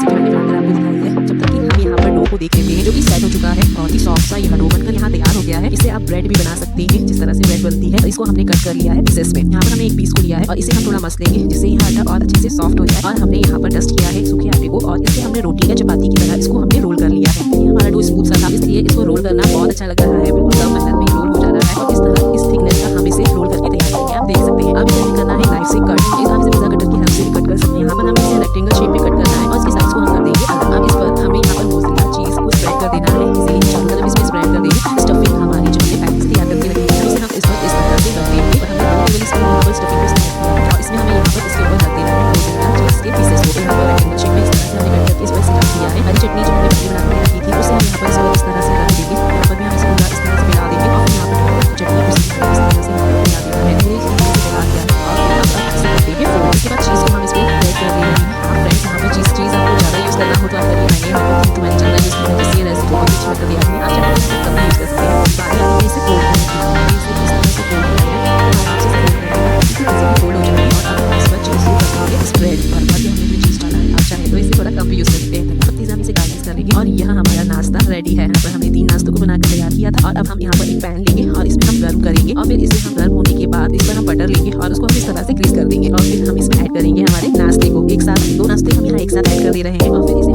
जैसे कि मैंने बनाकर आपको दिखाई है। जब तक कि हम यहाँ पर डो को देख लेते हैं जो कि सेट हो चुका है, बहुत ही सॉफ्ट सा यह डो बनकर यहाँ तैयार हो गया है। इसे आप ब्रेड भी बना सकते हैं जिस तरह से ब्रेड बनती है। इसको हमने कट कर लिया है पीसेस में। यहाँ पर हमने एक पीस को लिया है और इसे हम थोड़ा मस लेंगे जिससे यह आटा और अच्छे से सॉफ्ट हो जाए। और हमने यहाँ पर डस्ट किया है सूखे आटे को और इसे हमने रोटी या चपाती की तरह इसको हमने रोल कर लिया है। ये हमारा डो स्मूथ सा था, इसलिए इसको रोल करना बहुत अच्छा लग रहा है। बिल्कुल कम मेहनत में रोल हो जा रहा है और इस तरह इस थिकनेस का हम इसे रोल करके तैयार करेंगे। आप देख सकते हैं। अब इसे करना है नाइफ से कट। हम इसे पिज्जा कटर की हेल्प से भी कट कर सकते हैं। यहाँ पर हमें इसे रेक्टेंगल शेप में कट करना है और इसके साइज को हम कर देंगे अलग। अब इस पर हमें यहाँ पर मोज़रेला चीज को स्प्रेड कर देना है। इसीलिए चारों तरफ इसमें स्प्रेड कर देंगे। स्टफिंग हमारी जो हमने पैकेज तैयार करके रखी है उसे हम इस पर इस तरह से रख देंगे और हमने दो टेबल स्पून यहाँ पर स्टफिंग को स्प्रेड किया है और इसमें हमें यहाँ पर इसके ऊपर रख देना है मोज़रेला चीज के पीसेस को। यहाँ पर रेक्टेंगल शेप में इस तरह से हमने कट करके इस पर से रख दिया है। हरी चटनी जो हमने पहले बना के रखी थी उसे हम यहाँ पर इस तरह से रख देंगे। यहाँ पर भी हम इसे पूरा इस तरह से मिला देंगे और यहाँ पर चटनी को इस तरह से यहाँ पर मिला देना है। पूरी इस तरह से मिला दिया है और अब इसे कर देंगे फोल्ड। इसके बाद चीज़ को हम इसको ब्रेड कर देंगे। फ्रेंड्स यहाँ पर चीज़ आपको ज़्यादा यूज़ करना हो तो आप करिए। मैंने यहाँ पर 3 to 1 ज़्यादा यूज़ किया है जिससे ये रेसिपी बहुत अच्छी बनकर तैयार हुई। आप चाहें तो कम यूज़ कर सकते हैं। बाकी हमने इसे फोल्ड करने की इसे इस तरह से फोल्ड करेंगे और आप इसे फोल्ड करेंगे इसी तरह से फोल्ड हो जाएगी और अब हम इस पर चीज़ को करेंगे स्प्रेड। और बाकी हमने जो चीज़ डाला है आप चाहें तो इसे थोड़ा कम भी यूज़ कर सकते हैं। पत्ती से हम इसे गार्निश करेंगे और यह हमारा नाश्ता रेडी है। यहाँ पर हमने 3 नाश्तों को बनाकर तैयार किया था और अब हम यहाँ पर एक पैन लेंगे और इसमें हम गर्म करेंगे और फिर इसे हम गर्म होने के बाद इस पर हम बटर लेंगे और उसको हम इस तरह से ग्रीस कर देंगे और फिर हम इसमें ऐड करेंगे हमारे नाश्ते को। एक साथ 2 नाश्ते हम यहाँ एक साथ ऐड कर दे रहे हैं और फिर इसे